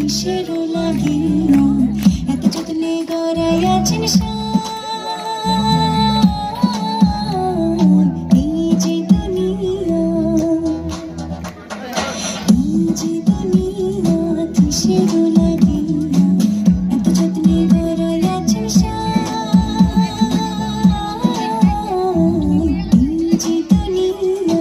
কিসেরও লাগে না, এত যত্নে গড়াই আছেন এই যে দুনিয়া, এই যে দুনিয়া কিসেরও লাগে না, এত যত্নে গড়াই আছেন এই যে দুনিয়া।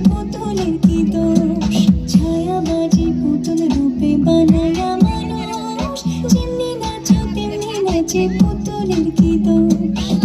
পুতুলের কি দোষ, ছায়াবাজি পুতুল রূপে বানায়া মানুষ, যেমনি নাচো তেমনি নাচে পুতুলের কি দোষ।